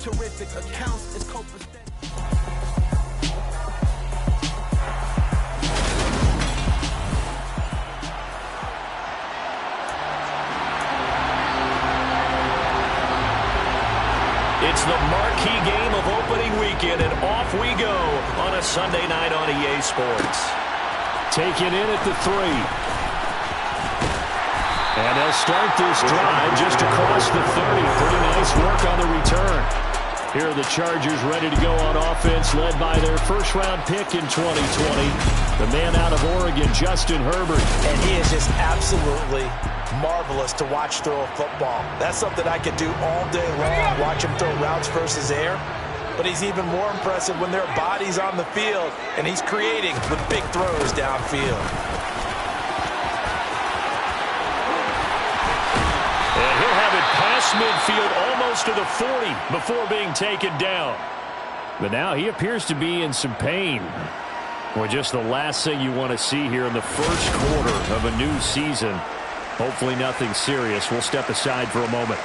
terrific accounts is copacetic. It's the marquee game of opening weekend, and off we go on a Sunday night on EA Sports. Taking in at the 3. And they'll start this drive just across the 30. Pretty nice work on the return. Here are the Chargers ready to go on offense, led by their first-round pick in 2020. The man out of Oregon, Justin Herbert. And he is just absolutely marvelous to watch throw a football. That's something I could do all day long, watch him throw routes versus air. But he's even more impressive when there are bodies on the field, and he's creating with big throws downfield. And he'll have it past midfield, almost to the 40, before being taken down. But now he appears to be in some pain. Or just the last thing you want to see here in the first quarter of a new season. Hopefully nothing serious. We'll step aside for a moment.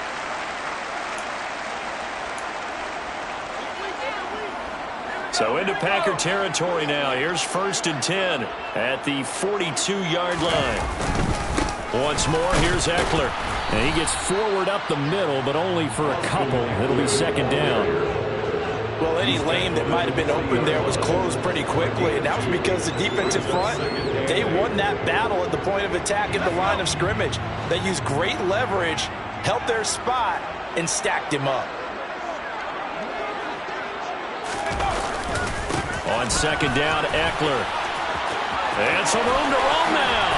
So into Packer territory now. Here's 1st and 10 at the 42-yard line. Once more, here's Eckler. And he gets forward up the middle, but only for a couple. It'll be 2nd down. Well, any lane that might have been open there was closed pretty quickly, and that was because the defensive front, they won that battle at the point of attack at the line of scrimmage. They used great leverage, held their spot, and stacked him up. On 2nd down, Eckler. And some room to roam now.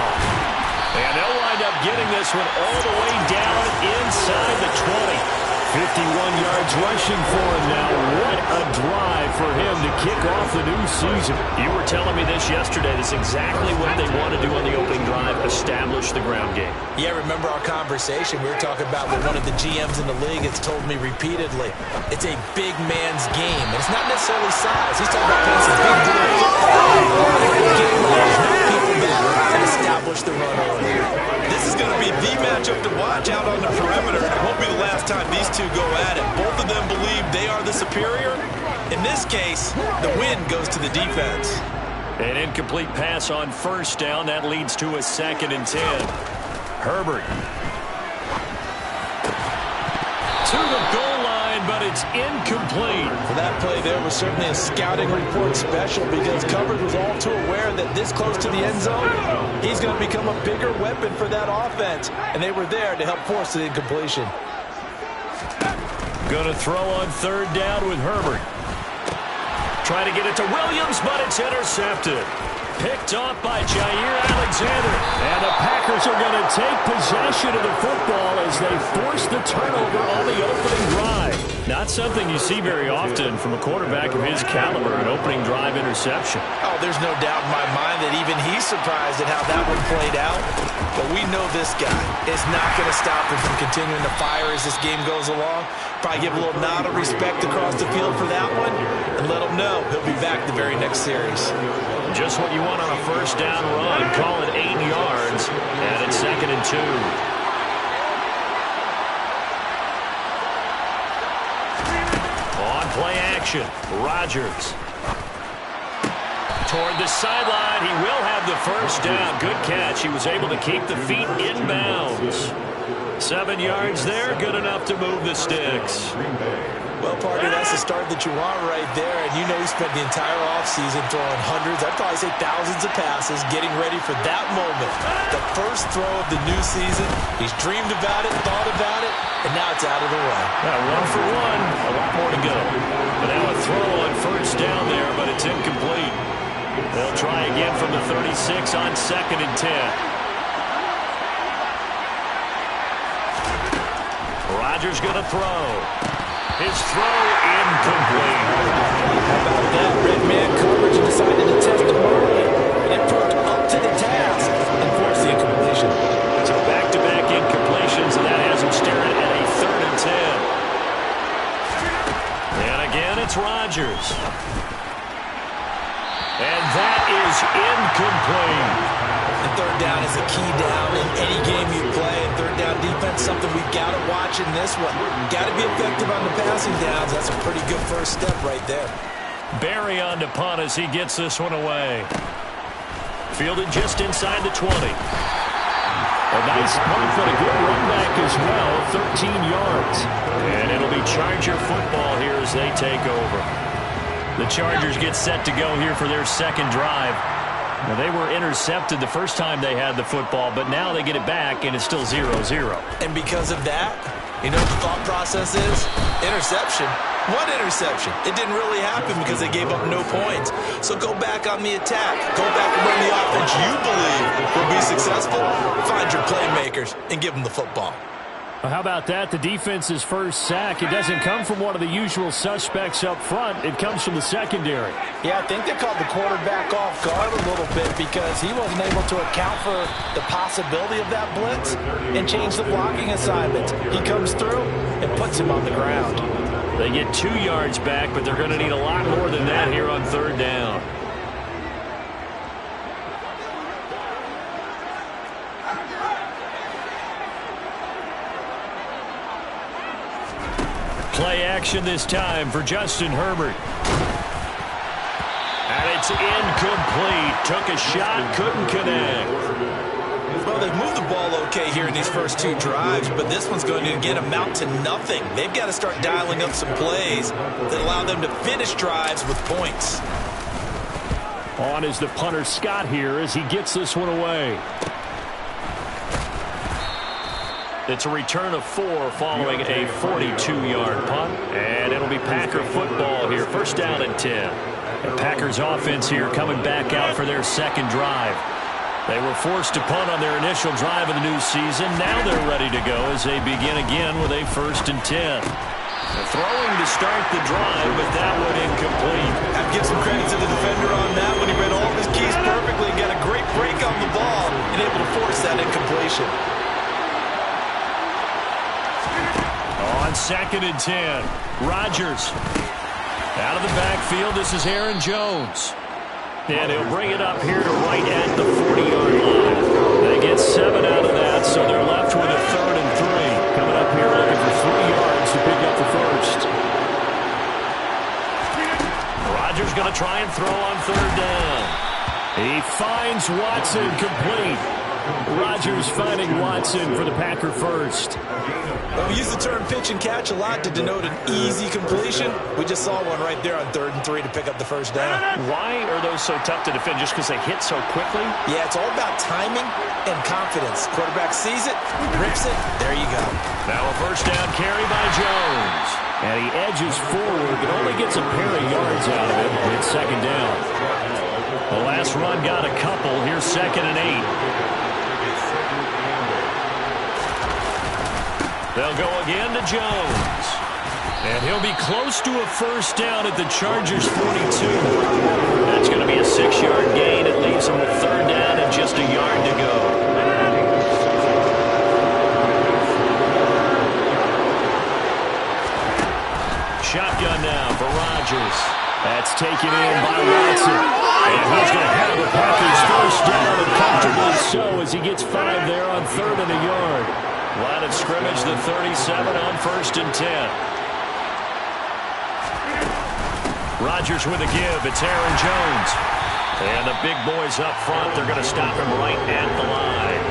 And they'll wind up getting this one all the way down inside the 20. 51 yards rushing for him now. What a drive for him to kick off the new season. You were telling me this yesterday. This is exactly what they want to do on the opening drive, establish the ground game. Yeah, remember our conversation. We were talking about what one of the GMs in the league has told me repeatedly. It's a big man's game. And it's not necessarily size. He's talking about playing some big dude football. Get players, knock people down, and establish the run early. This is going to be the matchup to watch out on the perimeter. It won't be the last time these two go at it. Both of them believe they are the superior. In this case, the win goes to the defense. An incomplete pass on 1st down. That leads to a 2nd and 10. Herbert. To the goal line, but it's incomplete. For that play there was certainly a scouting report special because coverage was all too aware that this close to the end zone, he's going to become a bigger weapon for that offense. And they were there to help force the incompletion. Going to throw on 3rd down with Herbert. Trying to get it to Williams, but it's intercepted. Picked off by Jair Alexander. And the Packers are going to take possession of the football as they force the turnover on the opening drive. Not something you see very often from a quarterback of his caliber, an opening drive interception. Oh, there's no doubt in my mind that even he's surprised at how that one played out. But we know this guy is not going to stop him from continuing to fire as this game goes along. Probably give a little nod of respect across the field for that one and let him know he'll be back the very next series. Just what you want on a 1st down run. Call it 8 yards, and it's 2nd and 2. On play action, Rodgers. Toward the sideline, he will have the 1st down. Good catch. He was able to keep the feet inbounds. 7 yards there, good enough to move the sticks. Well, partner, that's the start that you want right there. And you know he spent the entire offseason throwing hundreds, I'd probably say thousands of passes, getting ready for that moment. The first throw of the new season. He's dreamed about it, thought about it, and now it's out of the way. Now, 1 for 1, a lot more to go. But now a throw on 1st down there, but it's incomplete. They'll try again from the 36 on 2nd and 10. Rodgers going to throw. His throw incomplete. How about that? Red man coverage and decided to test him early. And it proved up to the task and forced the incompletion. So back-to-back incompletions, and that has him staring at a 3rd and 10. And again, it's Rodgers. And that is incomplete. And 3rd down is a key down in any game you play. And 3rd down defense That's something we've got to watch in this one. Got to be effective on the passing downs. That's a pretty good first step right there. Barry on to punt as he gets this one away. Fielded just inside the 20. A nice punt, but a good run back as well, 13 yards. And it'll be Charger football here as they take over. The Chargers get set to go here for their second drive. Now, they were intercepted the first time they had the football, but now they get it back, and it's still 0-0. And because of that, you know what the thought process is? Interception. What interception? It didn't really happen because they gave up no points. So go back on the attack. Go back and run the offense you believe will be successful. Find your playmakers and give them the football. Well, how about that? The defense's first sack. It doesn't come from one of the usual suspects up front. It comes from the secondary. Yeah, I think they caught the quarterback off guard a little bit because he wasn't able to account for the possibility of that blitz and change the blocking assignment. He comes through and puts him on the ground. They get 2 yards back, but they're going to need a lot more than that here on third down. Play action this time for Justin Herbert. And it's incomplete. Took a shot, couldn't connect. Well, they've moved the ball okay here in these first 2 drives, but this one's going to, again, amount to nothing. They've got to start dialing up some plays that allow them to finish drives with points. On is the punter Scott here as he gets this one away. It's a return of 4 following a 42-yard punt. And it'll be Packer football here. First down and 10. The Packers offense here coming back out for their second drive. They were forced to punt on their initial drive of the new season. Now they're ready to go as they begin again with a first and 10. Throwing to start the drive, but that one incomplete. I have to give some credit to the defender on that when he read all of his keys perfectly and got a great break on the ball and able to force that incompletion. On second and 10, Rodgers out of the backfield. This is Aaron Jones. And he'll bring it up here to right at the 40-yard line. They get 7 out of that, so they're left with a third and 3. Coming up here looking for 3 yards to pick up the first. Rodgers going to try and throw on third down. He finds Watson complete. Rodgers finding Watson for the Packer first. Well, we use the term pitch and catch a lot to denote an easy completion. We just saw one right there on third and 3 to pick up the first down. Why are those so tough to defend? Just because they hit so quickly? Yeah, it's all about timing and confidence. Quarterback sees it, rips it, there you go. Now a first down carry by Jones. And he edges forward, but only gets a pair of yards out of it. It's second down. The last run got a couple. Here's second and 8. They'll go again to Jones. And he'll be close to a first down at the Chargers' 42. That's going to be a 6-yard gain. It leaves them with third down and just a yard to go. Shotgun now for Rodgers. That's taken in by Watson. And he's going to have the Packers first down and comfortably so as he gets 5 there on third and a yard. Line of scrimmage, the 37 on first and 10. Rodgers with a give. It's Aaron Jones. And the big boys up front, they're going to stop him right at the line.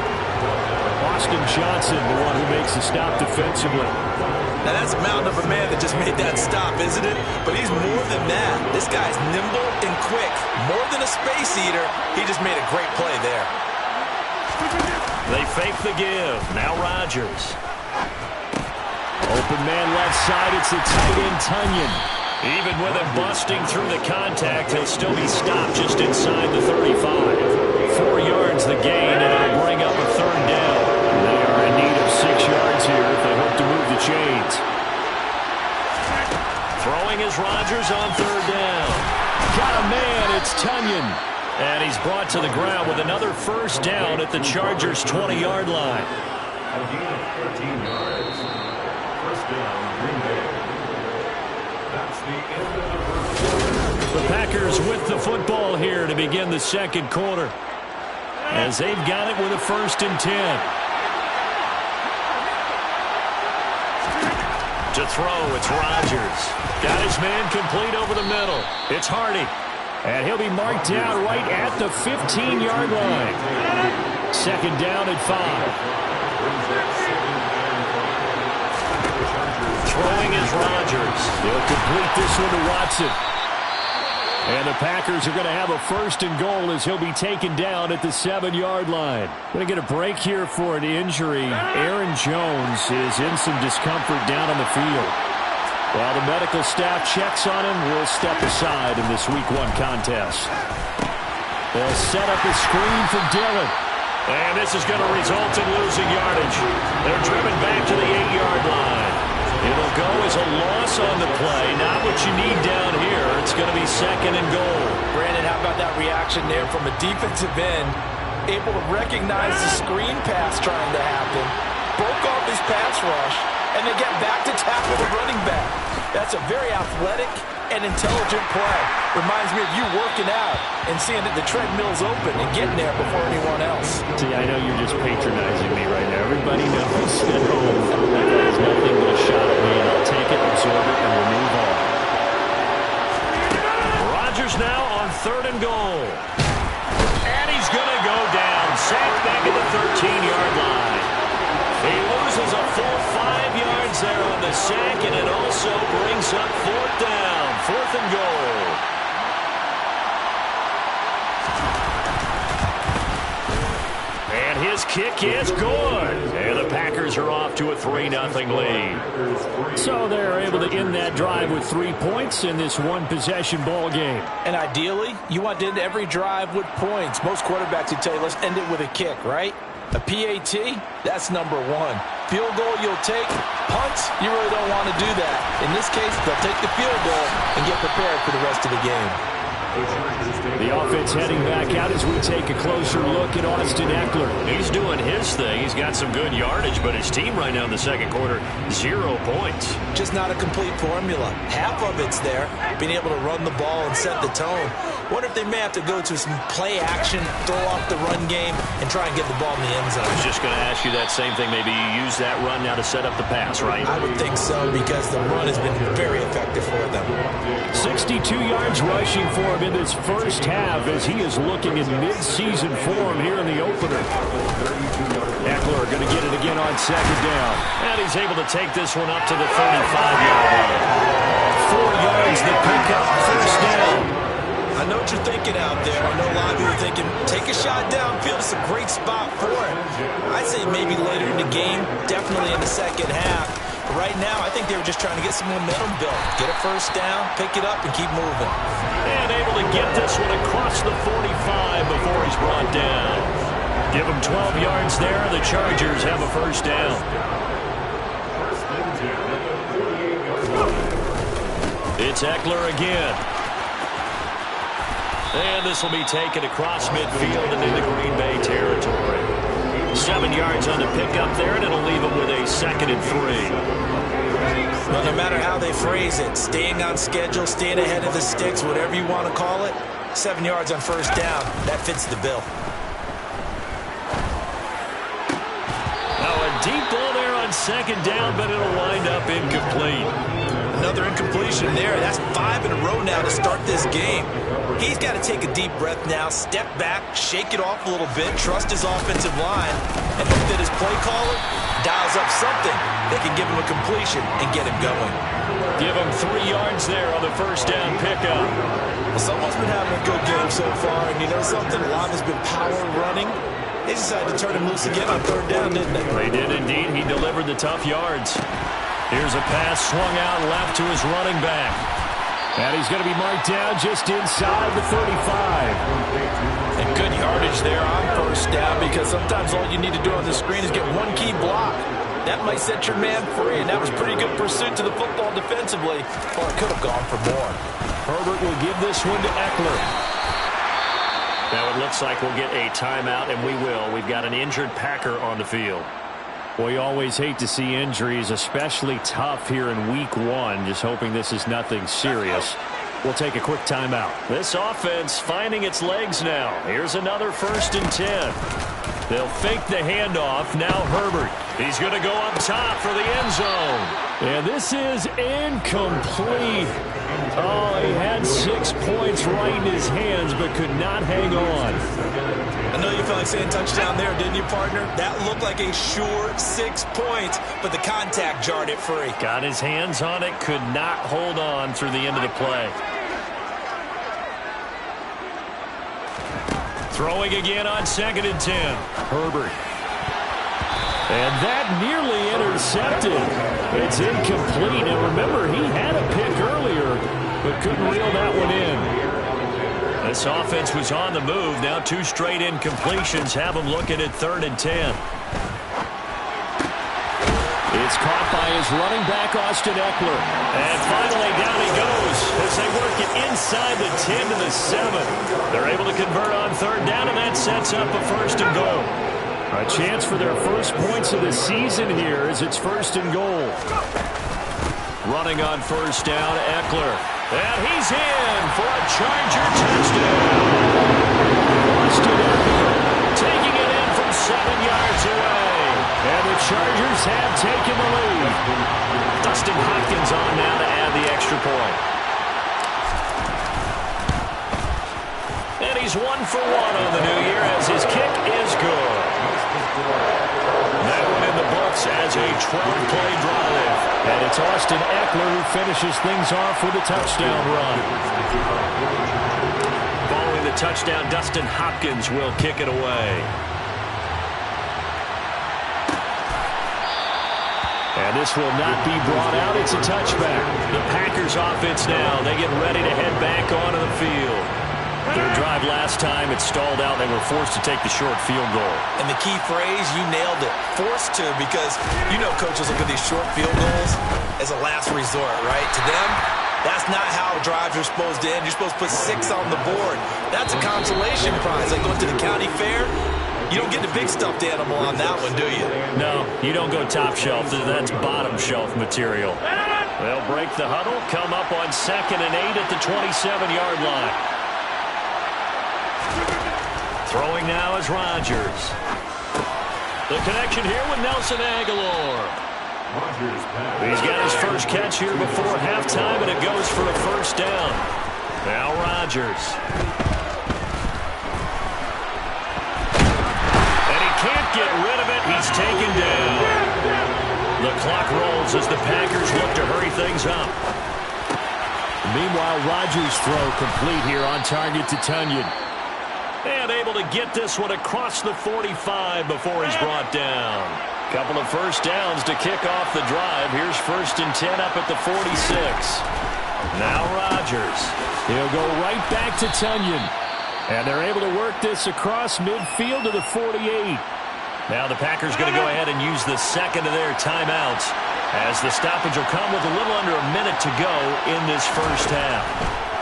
Austin Johnson, the one who makes the stop defensively. Now that's a mountain of a man that just made that stop, isn't it? But he's more than that. This guy's nimble and quick. More than a space eater, he just made a great play there. They fake the give. Now Rodgers. Open man left side. It's the tight end Tunyon. Even with him busting through the contact, he'll still be stopped just inside the 35. 4 yards the gain, and it'll bring up a third down. They are in need of 6 yards here if they hope to move the chains. Throwing is Rodgers on third down. Got a man. It's Tunyon. And he's brought to the ground with another first down at the Chargers' 20-yard line. A gain of 13 yards. First down, Green Bay. That's the end of the first. The Packers with the football here to begin the second quarter. As they've got it with a first and 10. throw. It's Rodgers. Got his man complete over the middle. It's Hardy. And he'll be marked down right at the 15-yard line. Second down and 5. Throwing is Rodgers. He'll complete this one to Watson. And the Packers are going to have a first and goal as he'll be taken down at the 7-yard line. Going to get a break here for an injury. Aaron Jones is in some discomfort down on the field. While the medical staff checks on him, we'll step aside in this week 1 contest. They'll set up a screen for Dillon. And this is going to result in losing yardage. They're driven back to the 8-yard line. It'll go as a loss on the play. Not what you need down here. It's going to be second and goal. Brandon, how about that reaction there from a defensive end? Able to recognize the screen pass trying to happen. Broke off his pass rush. And they get back to tackle the running back. That's a very athletic and intelligent play. Reminds me of you working out and seeing that the treadmill's open and getting there before anyone else. See, I know you're just patronizing me right now. Everybody knows at home that is nothing but a shot at me, and I'll take it, absorb it, and we'll move on. Rodgers now on third and goal. And he's going to go down. Sacked back at the 13-yard line. He loses a full 5 yards there on the sack, and it also brings up fourth down, fourth and goal. And his kick is good. And the Packers are off to a 3-0 lead. So they're able to end that drive with 3 points in this one-possession ball game. And ideally, you want to end every drive with points. Most quarterbacks would tell you, let's end it with a kick, right? A PAT, that's number 1. Field goal you'll take. Punts, you really don't want to do that. In this case, they'll take the field goal and get prepared for the rest of the game. The offense heading back out as we take a closer look at Austin Eckler. He's doing his thing. He's got some good yardage, but his team right now in the second quarter, 0 points. Just not a complete formula. Half of it's there, being able to run the ball and set the tone. Wonder if they may have to go to some play action, throw off the run game, and try and get the ball in the end zone. I was just going to ask you that same thing. Maybe you use that run now to set up the pass, right? I would think so, because the run has been very effective for them. 62 yards rushing for him in this first half as he is looking in mid-season form here in the opener. Eckler going to get it again on second down. And he's able to take this one up to the 35-yard line. 4 yards the pickup, first down. I know what you're thinking out there. I know a lot of you are thinking, take a shot downfield. It's a great spot for it. I'd say maybe later in the game, definitely in the second half. But right now, I think they were just trying to get some momentum built. Get a first down, pick it up, and keep moving. And able to get this one across the 45 before he's brought down. Give him 12 yards there. The Chargers have a first down. It's Eckler again. And this will be taken across midfield and into Green Bay territory. 7 yards on the pickup there, and it'll leave them with a 2nd and 3. Well, no matter how they phrase it, staying on schedule, staying ahead of the sticks, whatever you want to call it, 7 yards on first down, that fits the bill. Now a deep ball there on second down, but it'll wind up incomplete. Another incompletion there. That's 5 in a row now to start this game. He's got to take a deep breath now, step back, shake it off a little bit, trust his offensive line, and hope that his play caller dials up something that can give him a completion and get him going. Give him 3 yards there on the first down pickup. Well, someone's been having a good game so far, and you know something? A lot has been power running. They decided to turn him loose again on third down, didn't they? They did indeed. He delivered the tough yards. Here's a pass swung out left to his running back. And he's going to be marked down just inside the 35. And good yardage there on first down, because sometimes all you need to do on the screen is get one key block. That might set your man free, and that was pretty good pursuit to the football defensively, or it could have gone for more. Herbert will give this one to Eckler. Now it looks like we'll get a timeout, and we will. We've got an injured Packer on the field. We always hate to see injuries, especially tough here in week 1. Just hoping this is nothing serious. We'll take a quick timeout. This offense finding its legs now. Here's another 1st and 10. They'll fake the handoff. Now Herbert. He's going to go up top for the end zone. And this is incomplete. Oh, he had 6 points right in his hands, but could not hang on. I know you felt like saying touchdown there, didn't you, partner? That looked like a sure 6 points, but the contact jarred it free. Got his hands on it, could not hold on through the end of the play. Throwing again on 2nd and 10. Herbert. And that nearly intercepted. It's incomplete. And remember, he had a pick earlier, but couldn't reel that one in. This offense was on the move. Now 2 straight incompletions have them looking at 3rd and 10. It's caught by his running back, Austin Eckler. And finally, down he goes as they work it inside the 10 to the 7. They're able to convert on 3rd down, and that sets up a 1st and goal. A chance for their first points of the season here as it's 1st and goal. Running on 1st down, Eckler. And he's in for a Charger touchdown. Austin Eckler taking it in from 7 yards away. And the Chargers have taken the lead. Dustin Hopkins on now to add the extra point. And he's 1 for 1 on the new year as his kick is good. That one in the books as a 12-play drive. And it's Austin Eckler who finishes things off with a touchdown run. Following the touchdown, Dustin Hopkins will kick it away. And this will not be brought out. It's a touchback. The Packers offense now. They get ready to head back onto the field. Their drive last time, it stalled out. They were forced to take the short field goal. And the key phrase, you nailed it. Forced to, because you know coaches look at these short field goals as a last resort, right? To them, that's not how drives are supposed to end. You're supposed to put 6 on the board. That's a consolation prize. Like going to the county fair, you don't get the big stuffed animal on that one, do you? No, you don't go top shelf. That's bottom shelf material. They'll break the huddle, come up on 2nd and 8 at the 27-yard line. Throwing now is Rodgers. The connection here with Nelson Aguilar. He's got his first catch here before halftime, and it goes for a 1st down. Now Rodgers. And he can't get rid of it. He's taken down. The clock rolls as the Packers look to hurry things up. Meanwhile, Rodgers' throw complete here on target to Tunyon. And able to get this one across the 45 before he's brought down. Couple of 1st downs to kick off the drive. Here's 1st and 10 up at the 46. Now Rodgers. He'll go right back to Tunyon. And they're able to work this across midfield to the 48. Now the Packers going to go ahead and use the 2nd of their timeouts as the stoppage will come with a little under a minute to go in this 1st half.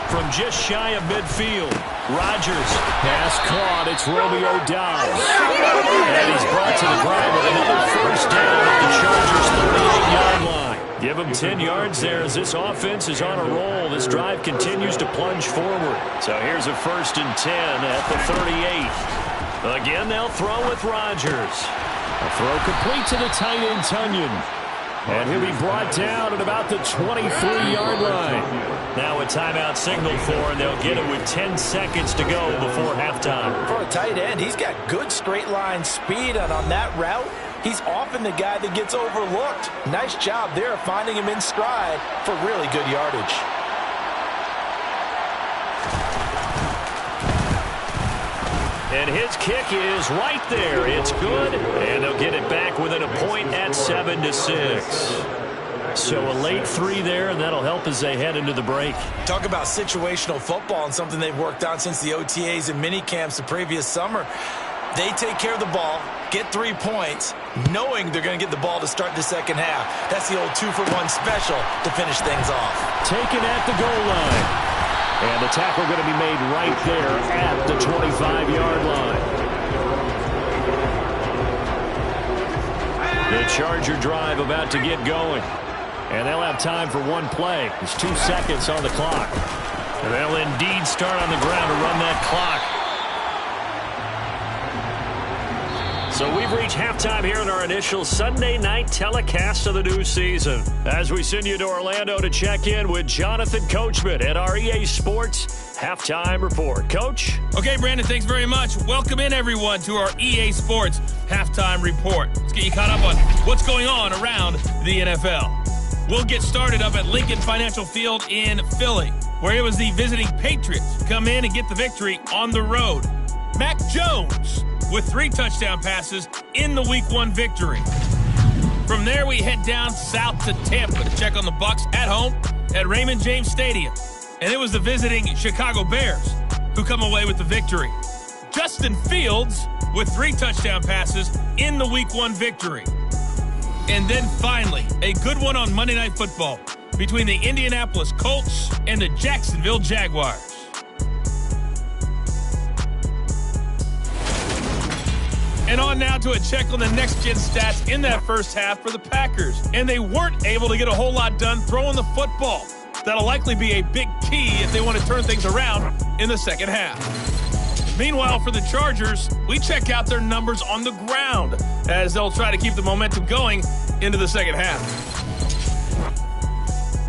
From just shy of midfield, Rodgers. Pass caught. It's Romeo Doubs. And he's brought to the ground with another 1st down at the Chargers' 38-yard line. Give him 10 yards there as this offense is on a roll. This drive continues to plunge forward. So here's a 1st and 10 at the 38. Again, they'll throw with Rodgers. A throw complete to the tight end, Tunyon. And he'll be brought down at about the 23-yard line. Now a timeout signaled for, and they'll get it with 10 seconds to go before halftime. For a tight end, he's got good straight line speed, and on that route, he's often the guy that gets overlooked. Nice job there of finding him in stride for really good yardage. And his kick is right there. It's good, and they'll get it back within a point at 7-6. So a late 3 there, and that'll help as they head into the break. Talk about situational football and something they've worked on since the OTAs and mini camps the previous summer. They take care of the ball, get 3 points, knowing they're going to get the ball to start the 2nd half. That's the old 2-for-1 special to finish things off. Taken at the goal line. And the tackle going to be made right there at the 25-yard line. The Charger drive about to get going. And they'll have time for 1 play. There's 2 seconds on the clock. And they'll indeed start on the ground to run that clock. So we've reached halftime here in our initial Sunday night telecast of the new season. As we send you to Orlando to check in with Jonathan Coachman at our EA Sports Halftime Report. Coach? Okay, Brandon, thanks very much. Welcome in, everyone, to our EA Sports Halftime Report. Let's get you caught up on what's going on around the NFL. We'll get started up at Lincoln Financial Field in Philly, where it was the visiting Patriots come in and get the victory on the road. Mac Jones with 3 touchdown passes in the Week 1 victory. From there, we head down south to Tampa to check on the Bucs at home at Raymond James Stadium. And it was the visiting Chicago Bears who come away with the victory. Justin Fields with 3 touchdown passes in the Week 1 victory. And then finally, a good one on Monday Night Football between the Indianapolis Colts and the Jacksonville Jaguars. And on now to a check on the next-gen stats in that first half for the Packers. And they weren't able to get a whole lot done throwing the football. That'll likely be a big key if they want to turn things around in the second half. Meanwhile, for the Chargers, we check out their numbers on the ground as they'll try to keep the momentum going into the second half.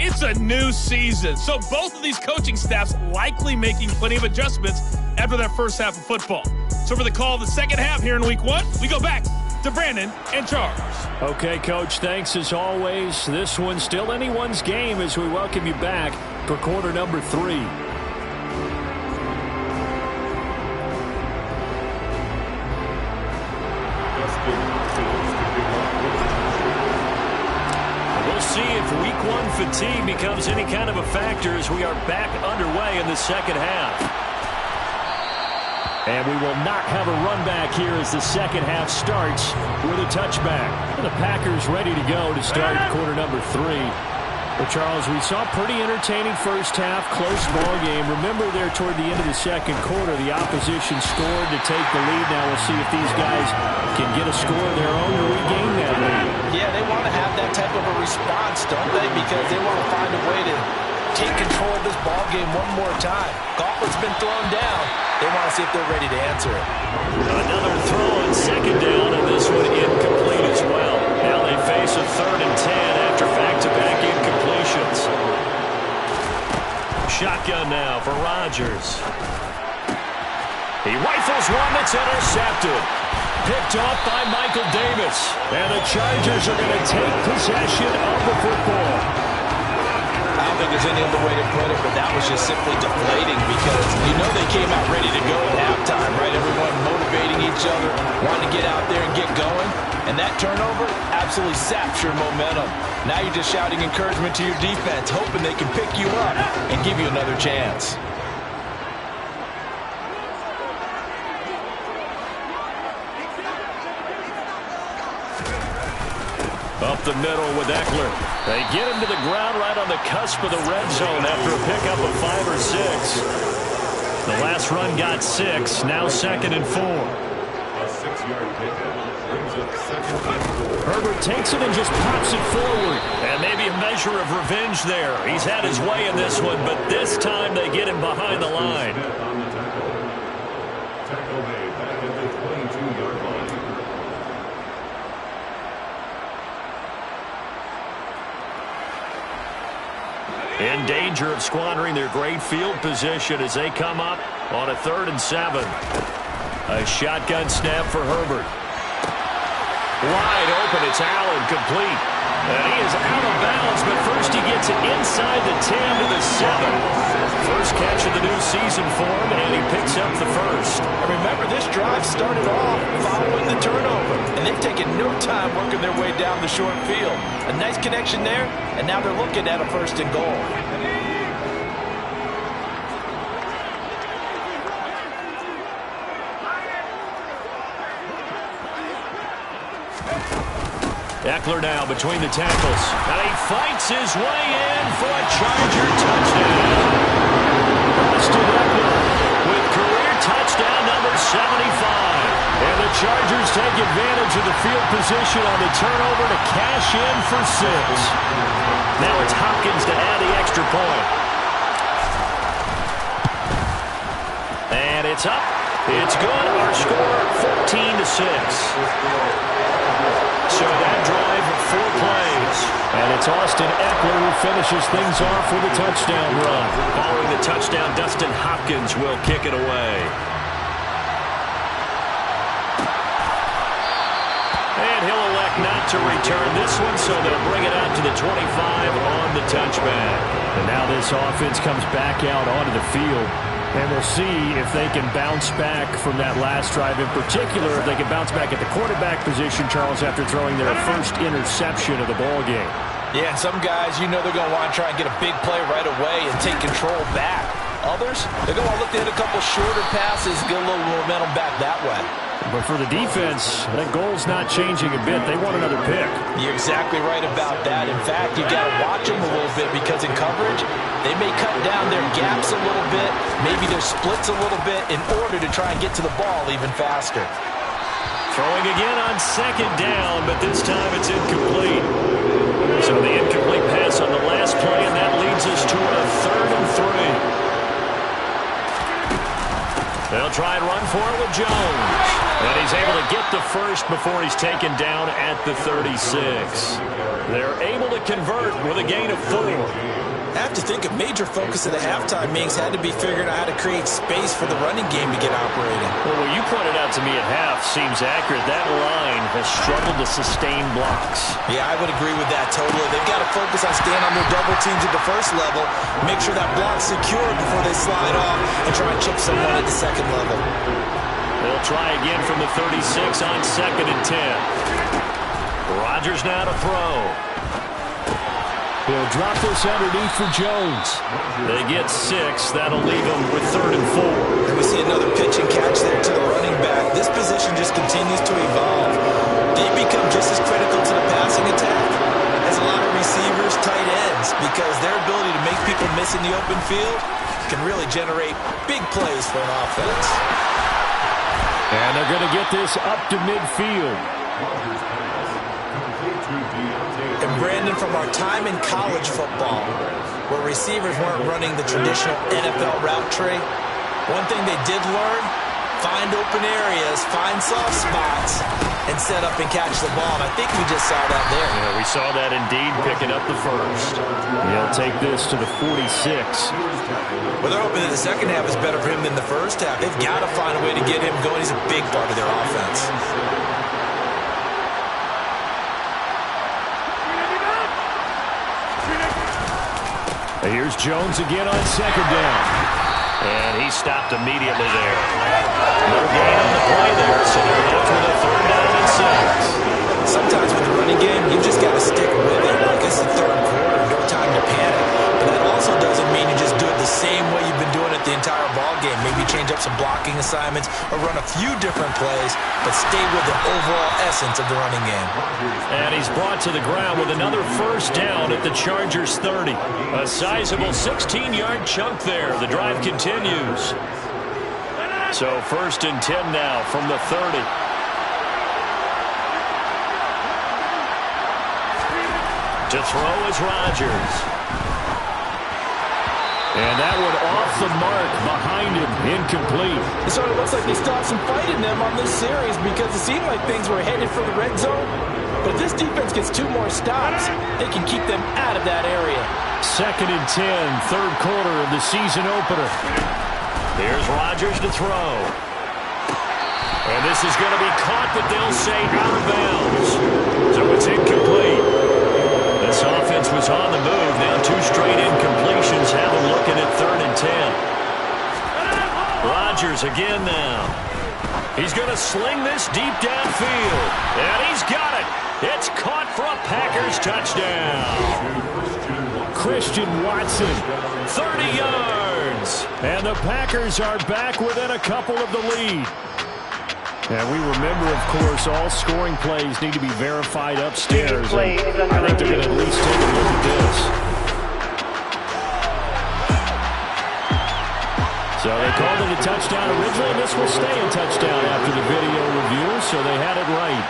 It's a new season, so both of these coaching staffs likely making plenty of adjustments after that first half of football. So for the call of the second half here in Week 1, we go back to Brandon and Charles. Okay, Coach, thanks as always. This one's still anyone's game as we welcome you back for quarter number 3. We'll see if Week 1 fatigue becomes any kind of a factor as we are back underway in the second half. And we will not have a run back here as the second half starts with a touchback. The Packers ready to go to start quarter number 3. But Charles, we saw a pretty entertaining first half, close ball game. Remember there toward the end of the second quarter, the opposition scored to take the lead. Now we'll see if these guys can get a score of their own to regain that lead. Yeah, they want to have that type of a response, don't they? Because they want to find a way to take control of this ball game one more time. Gauntlet's been thrown down. They want to see if they're ready to answer it. Another throw on second down, and this one incomplete as well. Now they face a 3rd and 10 after back-to-back incompletions. Shotgun now for Rodgers. He rifles one that's intercepted. Picked off by Michael Davis. And the Chargers are going to take possession of the football. I don't think there's any other way to put it, but that was just simply deflating because you know they came out ready to go at halftime, right? Everyone motivating each other, wanting to get out there and get going. And that turnover absolutely saps your momentum. Now you're just shouting encouragement to your defense, hoping they can pick you up and give you another chance. Up the middle with Eckler. They get him to the ground right on the cusp of the red zone after a pickup of 5 or 6. The last run got 6, now 2nd and 4. A 6-yard pickup brings up 2nd and 4. Herbert takes it and just pops it forward. And maybe a measure of revenge there. He's had his way in this one, but this time they get him behind the line. On the tackle. Tackle made back at the 22-yard line. In danger of squandering their great field position as they come up on a 3rd and 7. A shotgun snap for Herbert. Wide open, it's Allen, complete. And he is out of bounds, but first he gets it inside the 10 to the 7. First catch of the new season for him, and he picks up the first. And remember, this drive started off following the turnover, and they've taken no time working their way down the short field. A nice connection there, and now they're looking at a 1st and goal. Eckler now between the tackles. And he fights his way in for a Charger touchdown. Austin Eckler with career touchdown number 75. And the Chargers take advantage of the field position on the turnover to cash in for 6. Now it's Hopkins to add the extra point. And it's up. It's good. Our score, So that drive, 4 plays. And it's Austin Eckler who finishes things off with a touchdown run. Following the touchdown, Dustin Hopkins will kick it away. And he'll elect not to return this one, so they'll bring it out to the 25 on the touchback. And now this offense comes back out onto the field. And we'll see if they can bounce back from that last drive. In particular, if they can bounce back at the quarterback position, Charles, after throwing their first interception of the ball game. Yeah, and some guys, you know they're going to want to try and get a big play right away and take control back. Others, they're going to want to look to hit a couple shorter passes, get a little momentum back that way. But for the defense, that goal's not changing a bit. They want another pick. You're exactly right about that. In fact, you've got to watch them a little bit because in coverage, they may cut down their gaps a little bit, maybe their splits a little bit in order to try and get to the ball even faster. Throwing again on second down, but this time it's incomplete. So the incomplete pass on the last play, and that leads us to a 3rd and 3. They'll try and run for it with Jones. And he's able to get the first before he's taken down at the 36. They're able to convert with a gain of 4. I have to think a major focus of the halftime meetings had to be figuring out how to create space for the running game to get operating. Well, what you pointed out to me at half seems accurate. That line has struggled to sustain blocks. Yeah, I would agree with that totally. They've got to focus on staying on their double teams at the first level, make sure that block's secure before they slide off and try and chip someone at the second level. They'll try again from the 36 on 2nd and 10. Rodgers now to throw. He'll drop this underneath for Jones. They get 6. That'll leave them with 3rd and 4. And we see another pitch and catch there to the running back. This position just continues to evolve. They become just as critical to the passing attack as a lot of receivers, tight ends, because their ability to make people miss in the open field can really generate big plays for an offense. And they're going to get this up to midfield. And Brandon, from our time in college football, where receivers weren't running the traditional NFL route tree, one thing they did learn, find open areas, find soft spots, and set up and catch the ball. And I think we just saw that there. Yeah, we saw that indeed, picking up the first. He'll take this to the 46. Well, they're hoping that the second half is better for him than the first half. They've got to find a way to get him going. He's a big part of their offense. Here's Jones again on 2nd down. And he stopped immediately there. No gain on the play there, so they're left with a 3rd down and 6. Sometimes with the running game, you just got to stick with it. Like it's the 3rd quarter, no time to panic. But that also doesn't mean you just do it the same way you've been doing it the entire ball game. Maybe change up some blocking assignments or run a few different plays, but stay with the overall essence of the running game. And he's brought to the ground with another 1st down at the Chargers 30. A sizable 16-yard chunk there. The drive continues. So 1st and 10 now from the 30. To throw is Rodgers. And that one off the mark behind him, incomplete. It sort of looks like they still have some fight in them on this series because it seemed like things were headed for the red zone. But if this defense gets 2 more stops, they can keep them out of that area. 2nd and 10, 3rd quarter of the season opener. Here's Rodgers to throw. And this is going to be caught, but they'll say out of bounds. So it's incomplete. This offense was on the move. Now 2 straight incompletions have them looking at 3rd and 10. Rodgers again now. He's going to sling this deep downfield. And he's got it. It's caught for a Packers touchdown. Christian Watson, 30 yards. And the Packers are back within a couple of the lead. And we remember, of course, all scoring plays need to be verified upstairs. And I think they're going to at least take a look at this. So they called it a touchdown originally. This will stay a touchdown after the video review, so they had it right.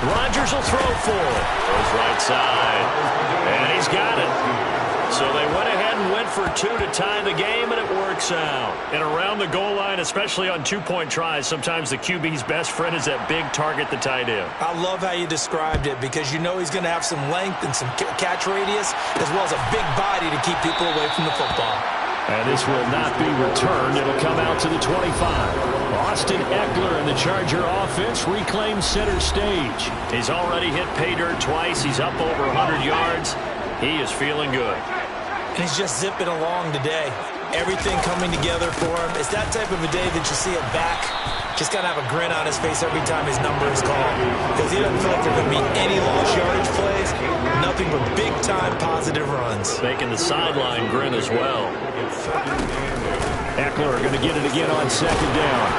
Rodgers will throw for it. Goes right side. And he's got it. So they went ahead one, went for two to tie the game, and it works out. And around the goal line, especially on two-point tries, sometimes the QB's best friend is that big target, the tight end. I love how you described it because you know he's going to have some length and some catch radius as well as a big body to keep people away from the football. And this will not be returned. It'll come out to the 25. Austin Eckler and the Charger offense reclaim center stage. He's already hit pay dirt twice. He's up over 100 yards. He is feeling good. And he's just zipping along today. Everything coming together for him. It's that type of a day that you see a back just kind of have a grin on his face every time his number is called. Because he doesn't feel like there are going to be any lost yardage plays. Nothing but big-time positive runs. Making the sideline grin as well. Eckler going to get it again on second down.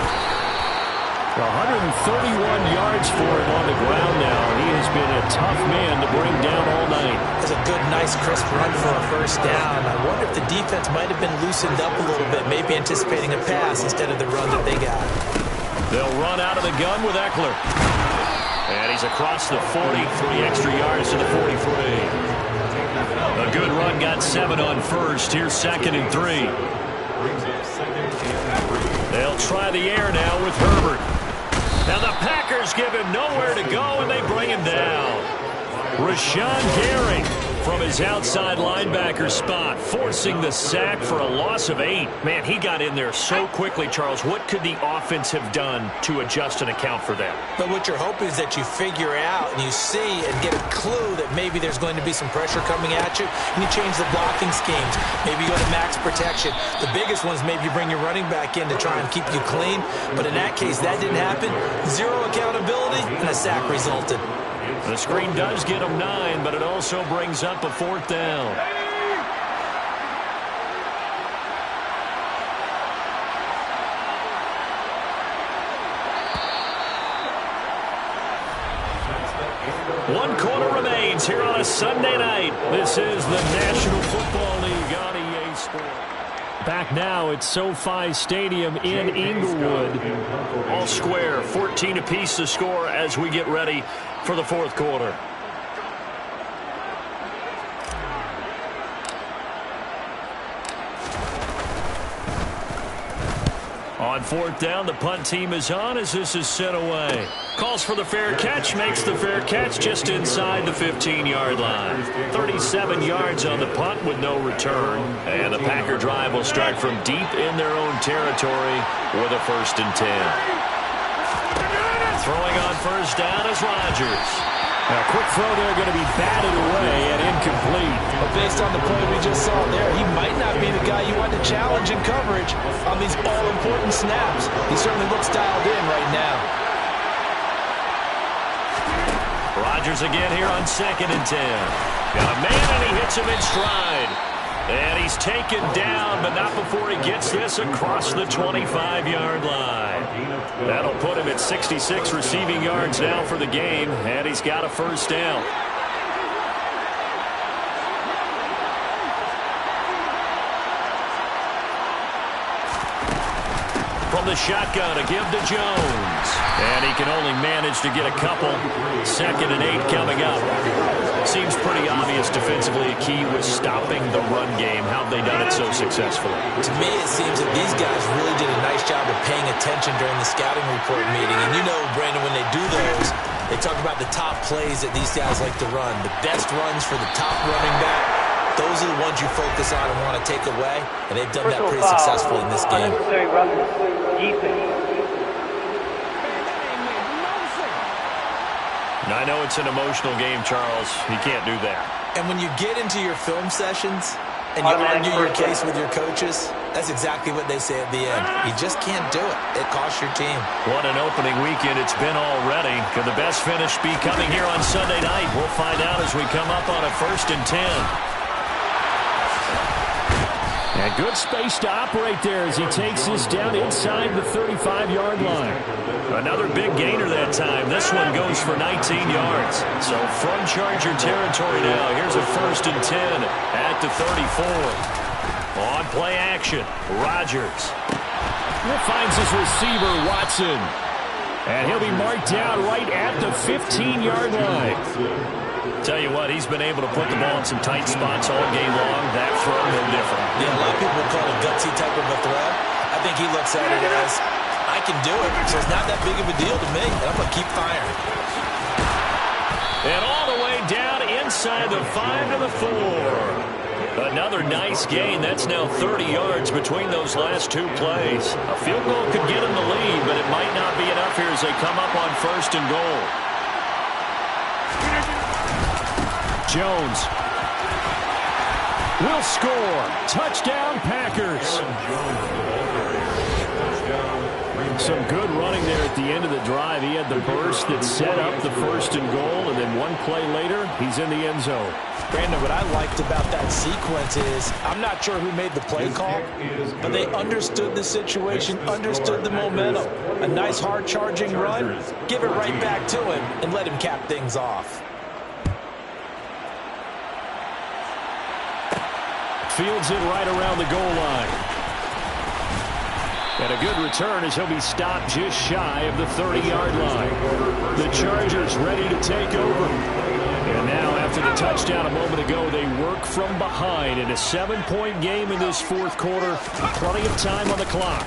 131 yards for him on the ground now. He has been a tough man to bring down all night. It's a good, nice, crisp run for a first down. I wonder if the defense might have been loosened up a little bit, maybe anticipating a pass instead of the run that they got. They'll run out of the gun with Eckler. And he's across the 40, 3 extra yards to the 43. A good run, got 7 on first. Here's 2nd and 3. They'll try the air now with Herbert. Now the Packers give him nowhere to go, and they bring him down. Rashawn Gary from his outside linebacker spot, forcing the sack for a loss of 8. Man, he got in there so quickly, Charles. What could the offense have done to adjust and account for that? But what you're hoping is that you figure out and you see and get a clue that maybe there's going to be some pressure coming at you, and you change the blocking schemes. Maybe you go to max protection. The biggest one is maybe you bring your running back in to try and keep you clean. But in that case, that didn't happen. 0 accountability, and a sack resulted. The screen does get him 9, but it also brings up a 4th down. One quarter remains here on a Sunday night. This is the National Football League on EA Sports. Back now at SoFi Stadium in Inglewood. All square, 14 apiece to score as we get ready for the 4th quarter. On 4th down, the punt team is on as this is sent away. Calls for the fair catch, makes the fair catch just inside the 15-yard line. 37 yards on the punt with no return. And the Packer drive will start from deep in their own territory with a 1st and 10. Throwing on 1st down is Rodgers. A quick throw there going to be batted away and incomplete. But based on the play we just saw there, he might not be the guy you want to challenge in coverage on these all-important snaps. He certainly looks dialed in right now. Rodgers again here on 2nd and 10. Got a man and he hits him in stride. And he's taken down, but not before he gets this across the 25-yard line. That'll put him at 66 receiving yards now for the game, and he's got a 1st down. From the shotgun, a give to Jones. And he can only manage to get a couple. 2nd and 8 coming up. Seems pretty obvious defensively, a key was stopping the run game. How have they done it so successfully? To me, it seems that these guys really did a nice job of paying attention during the scouting report meeting. And you know, Brandon, when they do those, they talk about the top plays that these guys like to run. The best runs for the top running back. Those are the ones you focus on and want to take away. And they've done that pretty successfully in this game. I know it's an emotional game, Charles. You can't do that. And when you get into your film sessions and you argue your case with your coaches, that's exactly what they say at the end. You just can't do it. It costs your team. What an opening weekend it's been already. Could the best finish be coming here on Sunday night? We'll find out as we come up on a 1st and 10. And good space to operate there as he takes this down inside the 35-yard line. Another big gainer that time. This one goes for 19 yards. So from Charger territory now, here's a 1st and 10 at the 34. On play action, Rodgers. Finds his receiver, Watson. And he'll be marked down right at the 15-yard line. Tell you what, he's been able to put the ball in some tight spots all game long. That throw, no different. efficiency type of a threat. I think he looks at it as, I can do it, so it's not that big of a deal to me, and I'm going to keep firing. And all the way down inside the 5 to the 4. Another nice gain. That's now 30 yards between those last two plays. A field goal could get him the lead, but it might not be enough here as they come up on 1st and goal. Jones will score. Touchdown, Packers. Some good running there at the end of the drive. He had the burst that set up the 1st and goal, and then one play later, he's in the end zone. Brandon, what I liked about that sequence is I'm not sure who made the play call, but they understood the situation, understood the momentum. A nice hard-charging run, give it right back to him, and let him cap things off. Fields it right around the goal line. And a good return as he'll be stopped just shy of the 30-yard line. The Chargers ready to take over. And now after the touchdown a moment ago, they work from behind in a 7-point game in this 4th quarter. Plenty of time on the clock.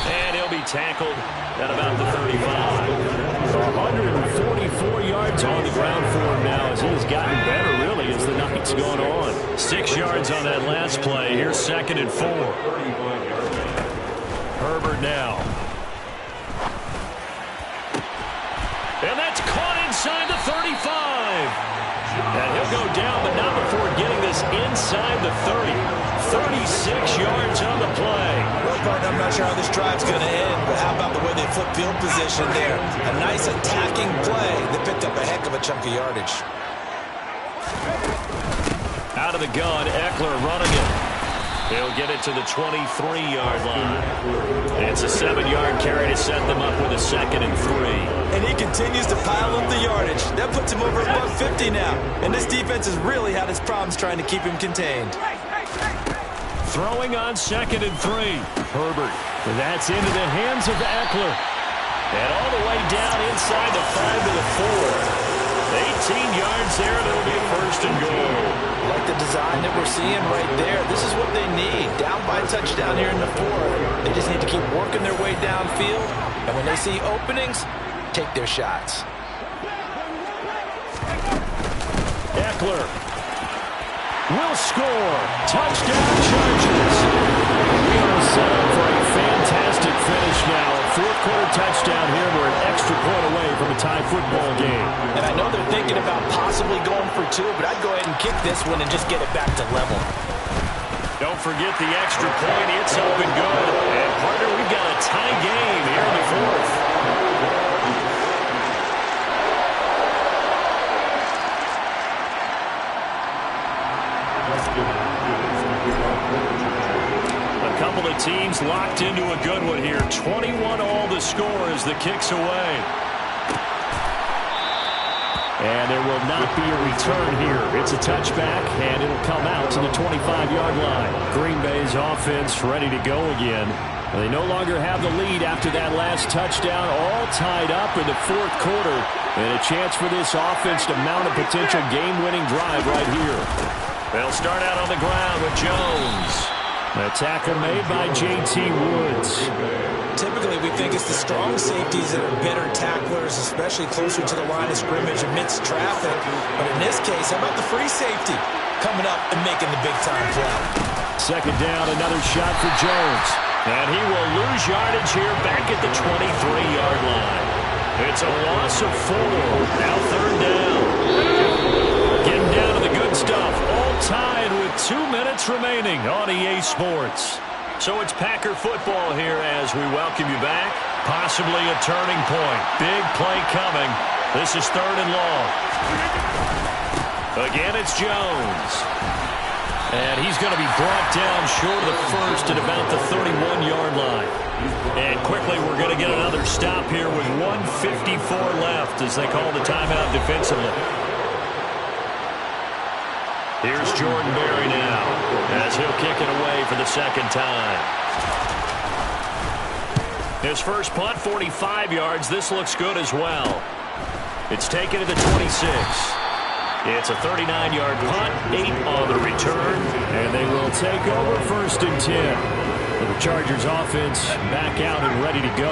And he'll be tackled at about the 35. 144 yards on the ground for him now as he's gotten better really as the night's gone on. 6 yards on that last play. Here's 2nd and 4. Herbert now. And that's caught inside the 35. And he'll go down, but not before getting this inside the 30. 36 yards on the play. Well, partner, I'm not sure how this drive's going to end, but how about the way they flip field position there? A nice attacking play that picked up a heck of a chunk of yardage. Out of the gun, Eckler running it. He'll get it to the 23-yard line. It's a 7-yard carry to set them up with a 2nd and 3. And he continues to pile up the yardage. That puts him over above 50 now. And this defense has really had its problems trying to keep him contained. Throwing on 2nd and 3. Herbert. That's into the hands of Eckler. And all the way down inside the 5 to the 4. 18 yards there, and it'll be a 1st and goal. Like the design that we're seeing right there. This is what they need. Down by a touchdown here in the 4th. They just need to keep working their way downfield. And when they see openings, take their shots. Eckler will score. Touchdown, Chargers. We are set up for a fantastic finish now. A 4th quarter touchdown here. We're an extra point away from a tie football game. And I know they're thinking about possibly going for 2, but I'd go ahead and kick this one and just get it back to level. Don't forget the extra point. It's up and good. And, partner, we've got a tie game here in the 4th. A couple of teams locked into a good one here. 21 all the score as the kick's away. And there will not be a return here. It's a touchback, and it'll come out to the 25-yard line. Green Bay's offense ready to go again. They no longer have the lead after that last touchdown, all tied up in the 4th quarter. And a chance for this offense to mount a potential game-winning drive right here. They'll start out on the ground with Jones. A tackle made by J.T. Woods. Typically, we think it's the strong safeties that are better tacklers, especially closer to the line of scrimmage amidst traffic. But in this case, how about the free safety coming up and making the big-time play? 2nd down, another shot for Jones. And he will lose yardage here back at the 23-yard line. It's a loss of 4. Now 3rd down. Getting down to the good stuff. All tied with 2 minutes remaining on EA Sports. So it's Packer football here as we welcome you back. Possibly a turning point. Big play coming. This is 3rd and long. Again, it's Jones. And he's going to be brought down short of the 1st at about the 31-yard line. And quickly, we're going to get another stop here with 1:54 left as they call the timeout defensively. Here's Jordan Berry now as he'll kick it away for the 2nd time. His first punt, 45 yards. This looks good as well. It's taken to the 26. It's a 39-yard punt, 8 on the return, and they will take over 1st and 10. The Chargers offense back out and ready to go.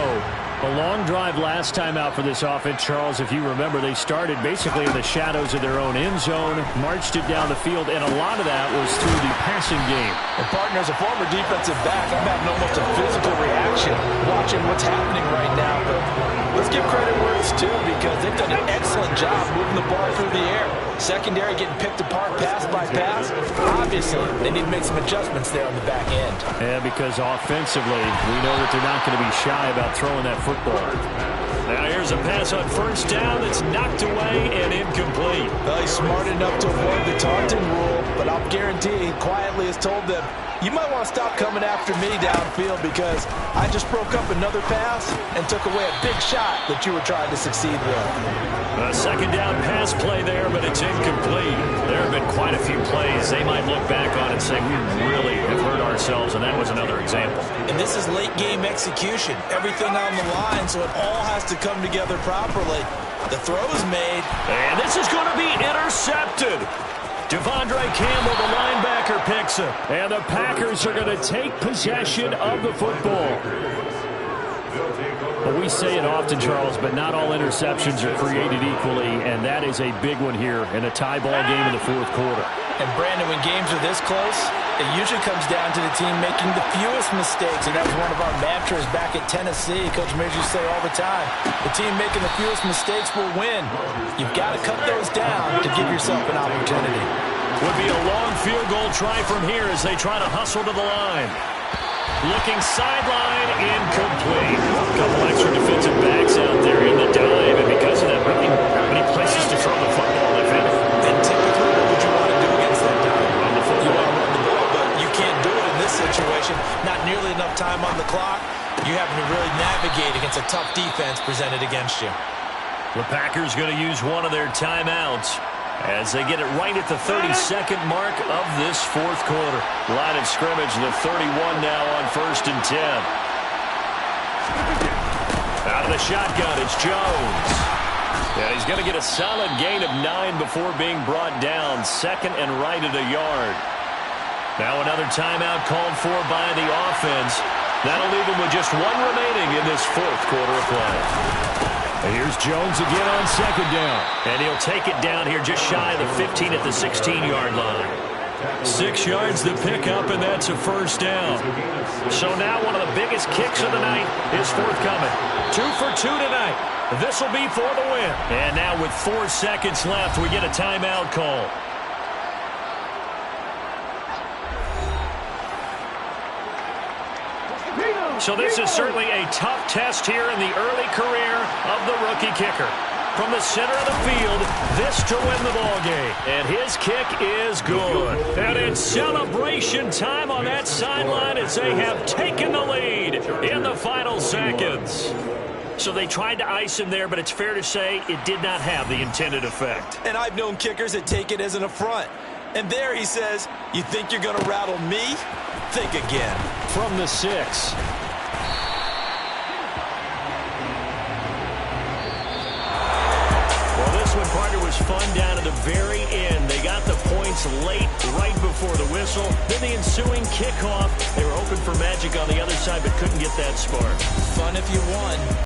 A long drive last time out for this offense, Charles. If you remember, they started basically in the shadows of their own end zone, marched it down the field, and a lot of that was through the passing game. And partner, as a former defensive back, I'm having almost a physical reaction watching what's happening right now. But let's give credit where it's due, because they've done an excellent job moving the ball through the air. Secondary getting picked apart pass by pass. Obviously, they need to make some adjustments there on the back end. Yeah, because offensively, we know that they're not going to be shy about throwing that football. Now here's a pass on 1st down. It's knocked away and incomplete. Well, he's smart enough to avoid the taunting rule, but I'll guarantee he quietly has told them, you might want to stop coming after me downfield, because I just broke up another pass and took away a big shot that you were trying to succeed with. A 2nd down pass play there, but it's incomplete. There have been quite a few plays they might look back on and say, we really have hurt ourselves, and that was another example. And this is late game execution. Everything on the line, so it all has to come together properly. The throw is made. And this is going to be intercepted. Devondre Campbell, the linebacker, picks it. And the Packers are going to take possession of the football. Well, we say it often, Charles, but not all interceptions are created equally, and that is a big one here in a tie ball game in the 4th quarter. And Brandon, when games are this close, it usually comes down to the team making the fewest mistakes, and that was one of our mantras back at Tennessee. Coach Major used to say all the time, the team making the fewest mistakes will win. You've got to cut those down to give yourself an opportunity. Would be a long field goal try from here as they try to hustle to the line. Looking sideline, incomplete. A couple extra defensive backs out there in the dive, and because of that, really many places to throw the football, defender. And typically, what would you want to do against that dive? Run the football. You want to run the ball, but you can't do it in this situation. Not nearly enough time on the clock. You have to really navigate against a tough defense presented against you. The Packers going to use one of their timeouts as they get it right at the 32nd mark of this 4th quarter. Line of scrimmage, the 31 now on 1st and 10. Out of the shotgun, it's Jones. Yeah, he's going to get a solid gain of 9 before being brought down. 2nd and right at a yard. Now another timeout called for by the offense. That'll leave him with just 1 remaining in this 4th quarter of play. And here's Jones again on 2nd down. And he'll take it down here just shy of the 15 at the 16-yard line. 6 yards the pickup, and that's a 1st down. So now one of the biggest kicks of the night is forthcoming. 2 for 2 tonight. This will be for the win. And now with 4 seconds left, we get a timeout call. So this is certainly a tough test here in the early career of the rookie kicker. From the center of the field, this to win the ball game. And his kick is good. And it's celebration time on that sideline as they have taken the lead in the final seconds. So they tried to ice him there, but it's fair to say it did not have the intended effect. And I've known kickers that take it as an affront. And there he says, you think you're going to rattle me? Think again. From the 6. This one, partner, was fun down at the very end. They got the points late, right before the whistle. Then the ensuing kickoff. They were hoping for magic on the other side, but couldn't get that spark. Fun if you won.